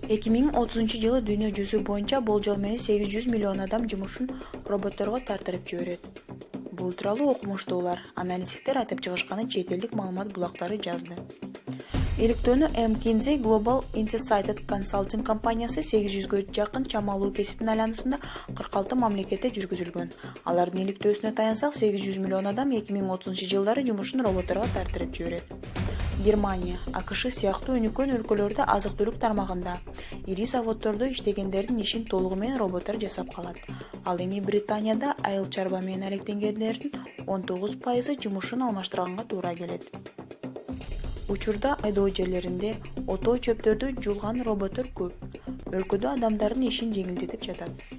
2030 жылы дүйнө жүзү боюнча болжол менен 800 миллион адам жумушун роботторго тартырып жиберет. Бул тууралуу окумуштуулар, аналитиктер айтып чыгышканын чет элдик маалымат булактары жазды. Иликтөөнү McKinsey Global Insight Consulting компаниясы 800гө жакын чамалуу кесиптин айланасында 46 мамлекетте жүргүзүлгөн. Алардын иликтөөсүнө таянсак, 800 миллион адам 2030 жылдары жумушун роботторго тартырып жиберет. Германия, АКШ сыяктуу өнүккөн өлкөлөрдө азык-түлүк тармагында ири заводдордо иштегендердин ишин толугу менен роботтор жасап калат. Ал эми Британияда айыл чарба менен алектенгендердин 19% жумушун алмаштырганга туура келет. Учурда айдоо жерлеринде отоо чөптөрдү жулган роботтор көп. Өлкөдө адамдардын ишин жеңилдетип жатат.